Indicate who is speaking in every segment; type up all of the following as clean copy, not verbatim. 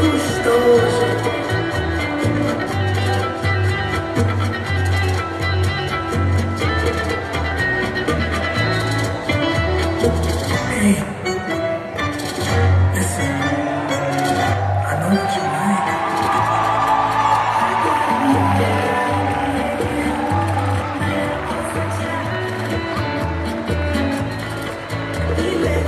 Speaker 1: gostoso. Hey, listen, I know what you like. Qué rico.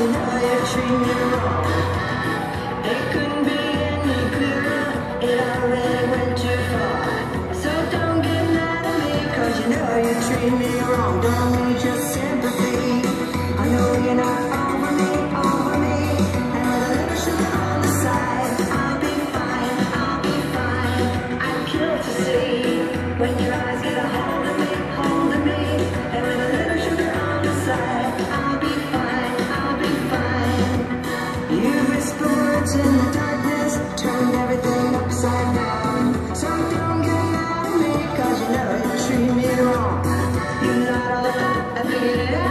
Speaker 2: you know you treat me wrong. It couldn't be any clearer, it already went too far. So don't get mad at me, cause you know you treat me wrong. Don't need your sympathy, I know you're not over me, over me. And with a little sugar on the side, I'll be fine, I'll be fine. I'd kill to see when your eyes get a hold of me, hold of me. And with a little sugar on the side, I'll be fine, I'll be fine. You whisper words in the darkness, turned everything upside down. So don't get mad at me, cause you know you treat me wrong. You're not all that, I figured it out.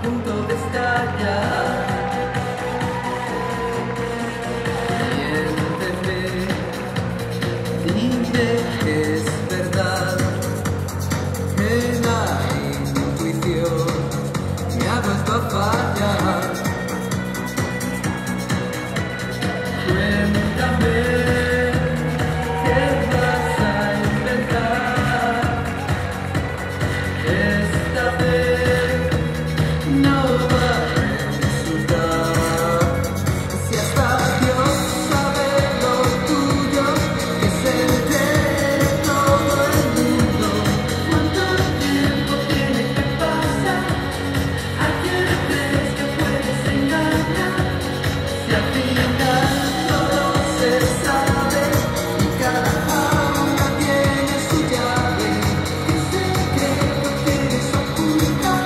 Speaker 3: punto de estallar. Miénteme, dime que es verdad, que la intuición me ha vuelto a fallar. Cuéntame, ¿qué vas a inventar? Esta vez no va a resultar. Si hasta Dios sabe lo tuyo, que se entere todo el mundo. ¿Cuánto tiempo tiene que pasar? ¿A quién crees que puedes engañar? Si al final todo se sabe y cada jaula tiene su llave, ¿qué secreto quieres ocultar?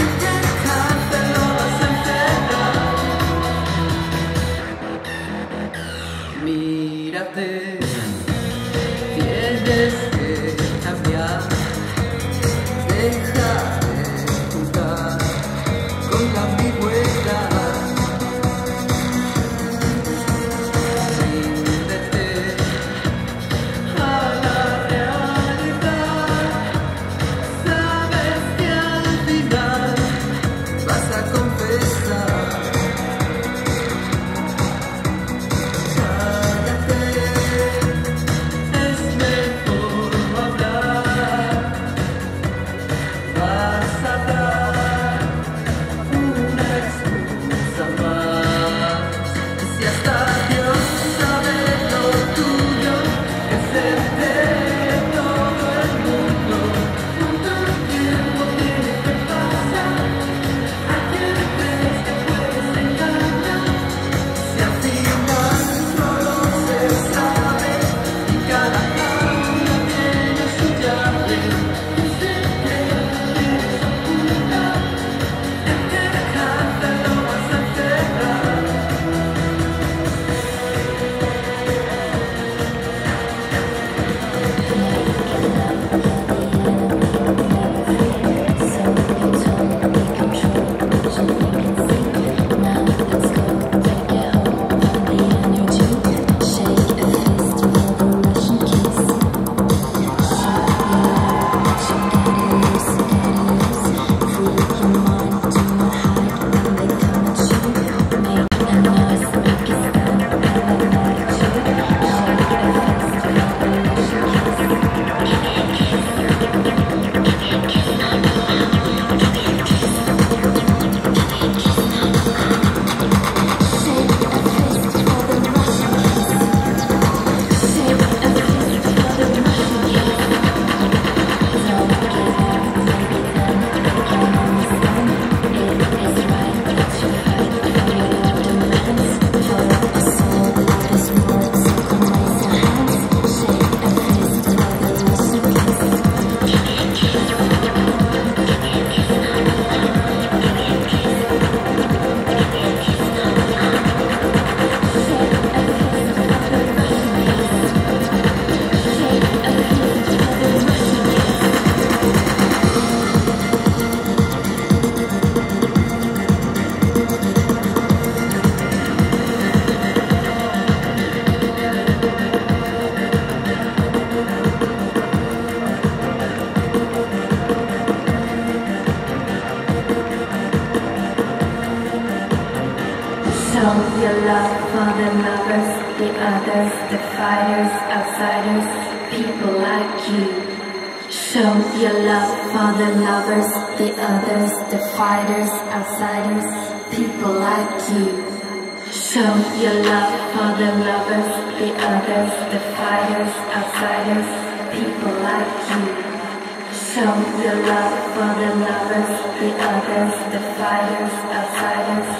Speaker 3: ¿En qué cárcel lo vas a encerrar? Mírate, tienes que cambiar. Deja de jugar con la ambigüedad. Ríndete a la realidad. Sabes que al final vas a confesar. Cállate, es mejor no hablar. Vas a dar una excusa más. Si hasta Dios sabe lo tuyo, que se entere todo el mundo. ¿Cuánto tiempo tiene que pasar? ¿A quién crees que puedes engañar? Si al final solo se sabe y cada jaula tiene su llave, ¿qué secreto quieres ocultar? ¿En qué cárcel lo vas a encerrar?
Speaker 4: Show your love for the lovers, the others, the fighters, outsiders, people like you. Show your love for the lovers, the others, the fighters, outsiders, people like you. Show your love for the lovers, the others, the fighters, outsiders, people like you. Show your love for the lovers, the others, the fighters, outsiders.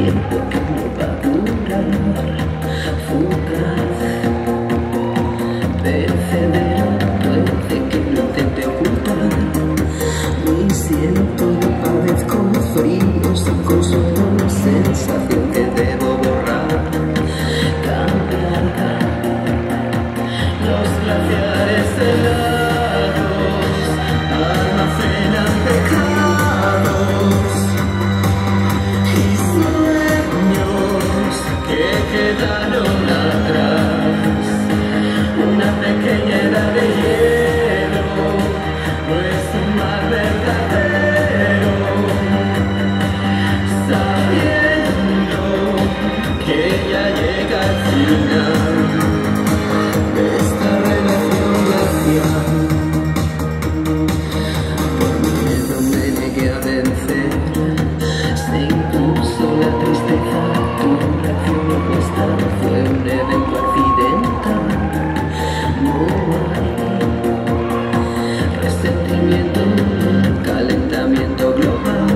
Speaker 3: tiempo que no va a durar. Fugaz, perecedero, puede que lo intente ocultar. Ni siento, ni padezco frío, sin consuelo, sensación que debo borrar. Cambiar los glaciares helados, almacenan pecados y sueños que quedaron atrás. Una pequeña edad de hielo no es un mar verdadero, sabiendo que ya llega al final de esta relación glacial. Por miedo me negué a vencer, se impuso la tristeza, tu reacción opuesta fue un evento accidental. No hay resentimiento, calentamiento global,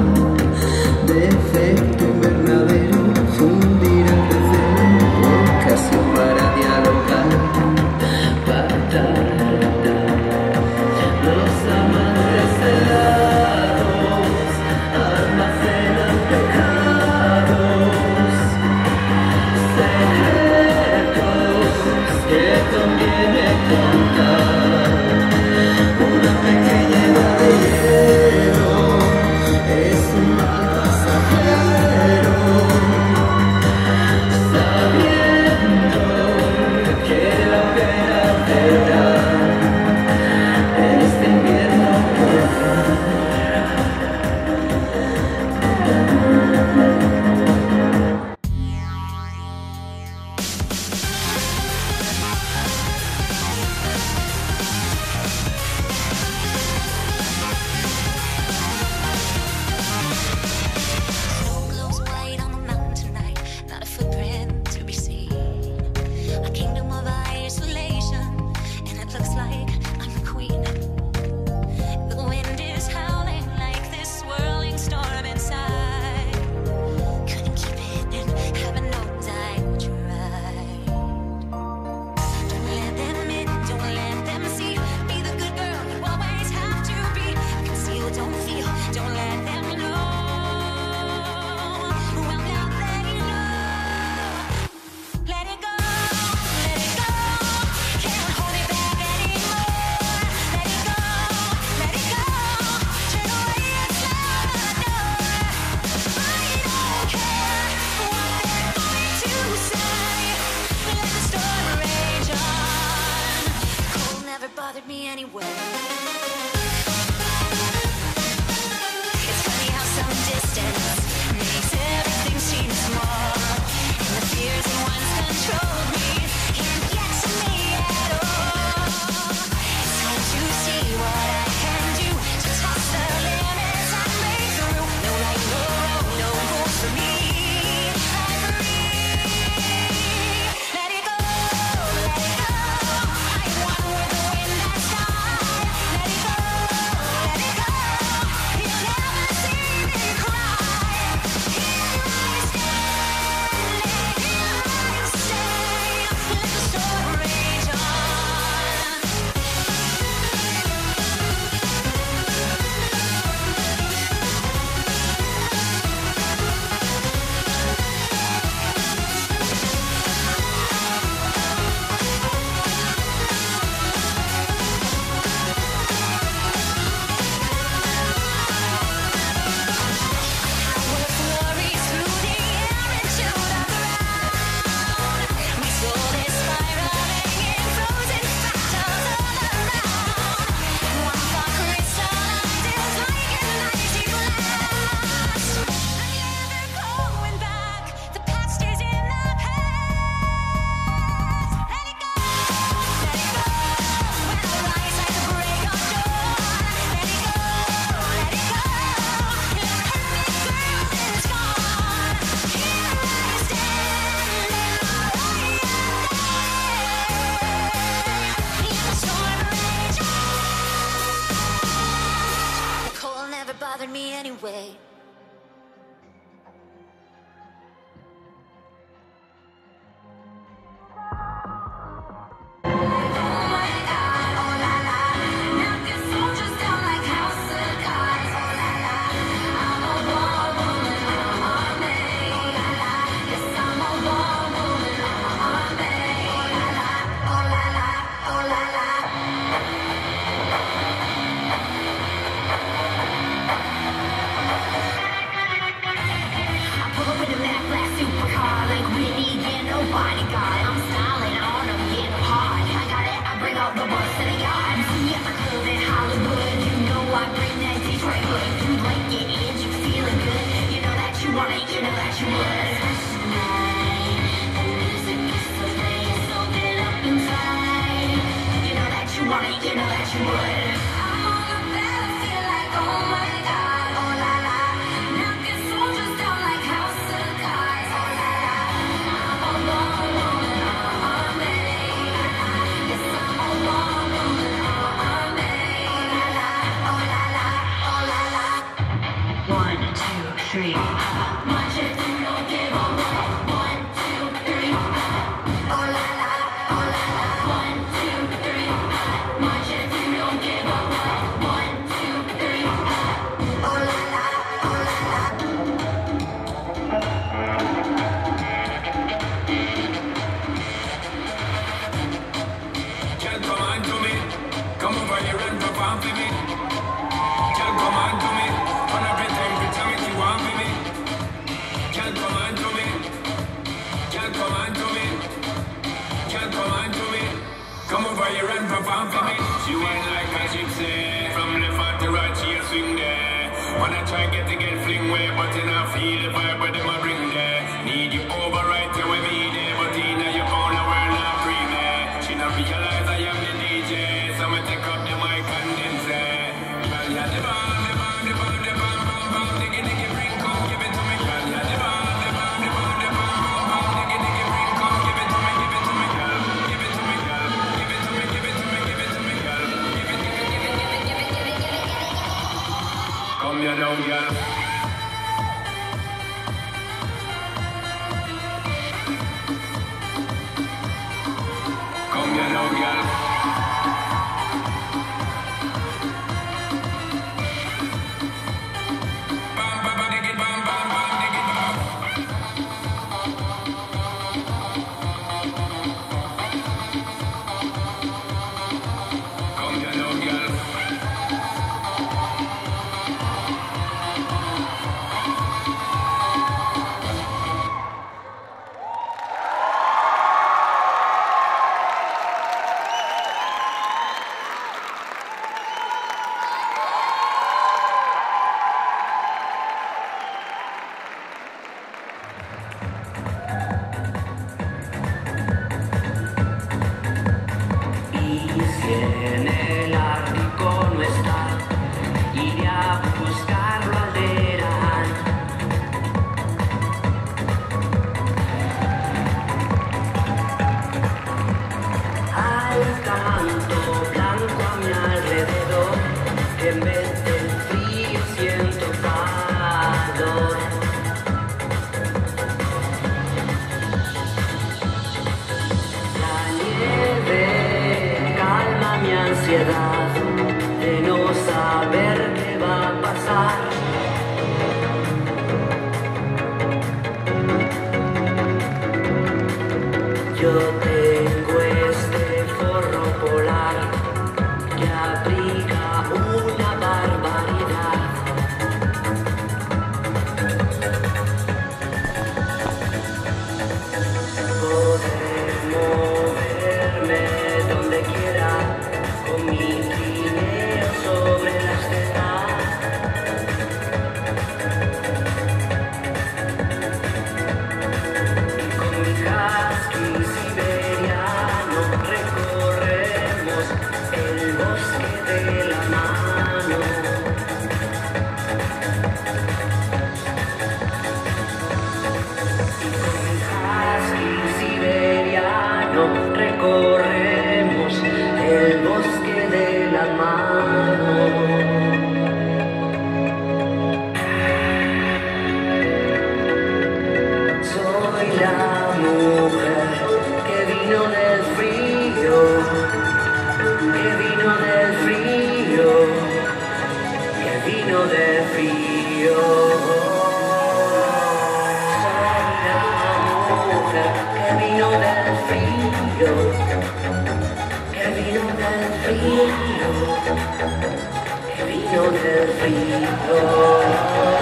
Speaker 3: defecto invernadero, fundir a crecer, ocasión para dialogar, para tardar. Los amantes helados almacenan pecados, secretos que conviene contar. Una pequeña edad de hielo es un mal pasajero, sabiendo que la pena será en este invierno
Speaker 5: Snow glows white on the mountain tonight, not a footprint to be seen. A kingdom of isolation, and it looks like I'm the queen. The wind is howling like this swirling storm inside. Couldn't keep it in, heaven knows I tried. Don't let them in, don't let them see. Be the good girl you always have to be. Conceal, don't feel, don't let them know. Well, now they know. Let it go, let it go. Can't hold it back anymore. Let it go, let it go. Turn away and slam the door. I don't care what they're going to say. Let the storm rage on. Cold never bothered me anyway. It's funny how some distance makes everything seem small, and the fears that once controlled me can't get to me at all. It's time to see what I can do to toss the limits I made through. No right, no wrong, no rules for me. I'm free. Let it go, let it go. I'm one with the wind that's high. Let it go, let it go. You'll never see me cry. Here I stand, here I stay. Let the storm rage on. Power flurries through the air into the ground. My soul is spiraling in frozen fractals all around. One thought crystallizes like an icy blast. I'm never going back. The past is in the past. Let it go, let it go. When I rise like the break of dawn. Let it go, let it go. Let perfect girl is gone. Here I stand, now I am. Let the storm rage on. The cold never bothered me anyway.
Speaker 3: Vino del río.